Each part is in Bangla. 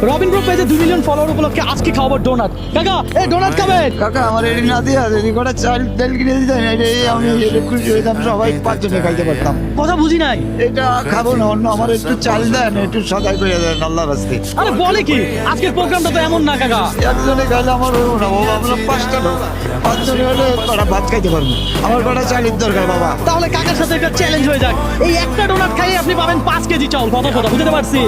রবিন গ্রুপ পেজে 2 মিলিয়ন ফলোয়ার উপলক্ষে আজকে খাওয়াবো ডোনাট। কাকা এই ডোনাট খাবেন? কাকা আমার এটি না দিয়ে যদি কটা চাল তেল কিনে দিতেন আমি খুশি হইতাম, সবাই 5 জনে খাইতে পারতাম। কথা বুঝি নাই। এটা খাবো না, অন্য আমার একটু চাল দেন, একটু সদাই করে দেন আল্লাহর রাস্তে। আরে বলে কি, আজকের প্রোগ্রামটা তো এমন না কাকা। একজনে খাইলে আমার হইব না বাবা, আমরা 5টা লোক, 5 জনে হলে কটা ভাত খাইতে পারবো। আমার কটা চালের দরকার বাবা। তাহলে কাকার সাথে একটা চ্যালেঞ্জ হয়ে যাক, এই একটা ডোনাট খাইয়ে আপনি পাবেন 5 কেজি চাউল। কথা বুঝতে পারছি।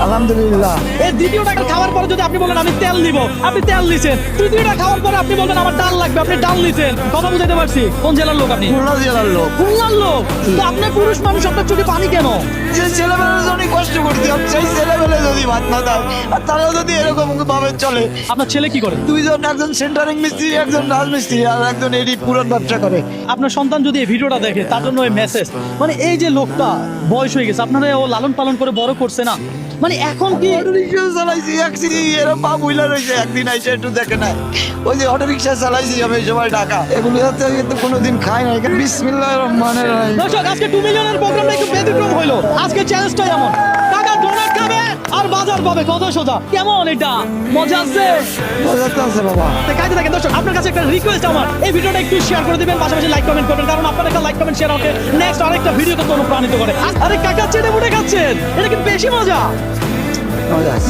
আলহামদুলিল্লাহ। এই দ্বিতীয়টা খাওয়ার পরে যদি আপনি বলেন আমি তেল দিব, আপনি তেল দিচ্ছেন। তৃতীয়টা খাওয়ার পরে আপনি বলবেন আমার ডাল লাগবে, আপনি ডাল দিচ্ছেন। কথা বুঝতে পারছি। কোন জেলার লোক আপনি? খুলনা জেলার লোক। খুলনার লোক? তো আপনি পুরুষ মানুষ, আপনার চোখে পানি কেন? যে ছেলেবেলা অনেক কষ্ট করতে হবে, সেই ছেলেবেলা যদি ভাত না দাও আর তারা যদি এরকম ভাবে চলে। আপনার ছেলে কি করে? 2 জন, একজন সেন্টারিং মিস্ত্রি, একজন রাজমিস্ত্রি, আর একজন এডি পুরান ব্যবসা করে। আপনার সন্তান যদি এই ভিডিওটা দেখে, তার জন্য এই মেসেজ, মানে এই যে লোকটা বয়স হয়ে গেছে, আপনারা ও লালন পালন করে বড় করছে না, মানে এখন কি অটো রিক্সা চালাইছি, এরকম পা বুইলা রয়েছে, একদিন আইসে একটু দেখে না। ওই যে অটো রিক্সা চালাইছি আমি এই সময় ঢাকা, এগুলো কিন্তু কোনোদিন খাই নাই। বিসমিল্লাহির রহমানির রহিম। দর্শক, আজকে 2 মিলিয়নের প্রোগ্রামটা একটু ব্যতিক্রম হইলো। আজকে চ্যালেঞ্জটা এমন, কাকা ডোনাট খাবে আর বাজার পাবে। কথা সোজা। কেমন এটা? মজা আছে? মজা তো আছে বাবা। খাইতে থাকেন। দর্শক, আপনার কাছে একটা রিকোয়েস্ট আমার, এই ভিডিওটা একটু শেয়ার করে দিবেন, পাশাপাশি লাইক কমেন্ট করবেন, কারণ আপনার একটা লাইক কমেন্ট শেয়ার আমাকে নেক্সট আরেকটা ভিডিও করতে অনুপ্রাণিত করে। আরে কাকা চেটে মুটে খাচ্ছেন, এটা কি বেশি মজা?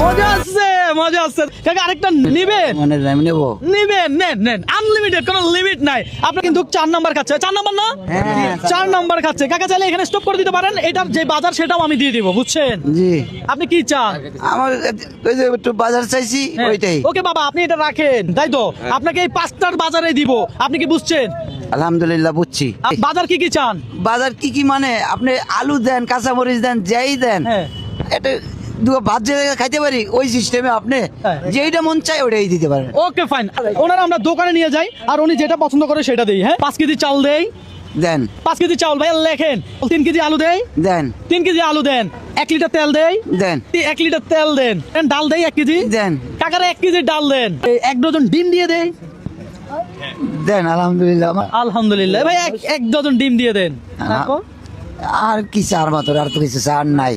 মজা আছে। মজা আছে কাকা, আরেকটা নিবেন? মানে আমি নেবো। নিবেন, নেন আনলিমিটেড, কোনো লিমিট নাই। আপনি কিন্তু 4 নাম্বার খাচ্ছে। 4 নাম্বার না? হ্যাঁ। 4 নাম্বার খাচ্ছে। কাকা চাইলে এখানে স্টপ করে দিতে পারেন, এটার যে বাজার সেটাও আমি দিয়ে দিব, বুঝছেন? জি। আপনি কি চান? আমার ওই যে একটু বাজার চাইছি, ওইটাই। ওকে বাবা, আপনি এটা রাখেন, তাই তো? আপনাকে এই 5টার বাজারে দিব, আপনি কি বুঝছেন? আলহামদুলিল্লাহ বুঝছি। বাজার কি চান? বাজার কি মানে আপনি আলু দেন, কাঁচামরিচ দেন, যাই দেন, হ্যাঁ। এটা ভাত যে খাইতে পারি ওই সিস্টেমে আপনি হ্যাঁ। যেইটা মন চাই ওইটাই দিতে পারেন। Okay fine. ওনারা আমরা দোকানে নিয়ে যাই, আর উনি যেটা পছন্দ করে সেটা দেই। হ্যাঁ, 5 কেজি চাল দেই। দেন। 5 কেজি চাউল ভাই লেখেন। 3 কেজি আলু দেই। দেন। 3 কেজি আলু দেন। 1 লিটার তেল দেই। দেন। 1 লিটার তেল দেন। ডাল দেই 1 কেজি। দেন। কাকারে 1 কেজি ডাল দেন। 1 ডজন ডিম দিয়ে দেই। দেন। আলহামদুলিল্লাহ। আলহামদুলিল্লাহ ভাই, 1 ডজন ডিম দিয়ে দেন। তারপর আর কি চার মাত্র, আর তো কিছু চার নাই।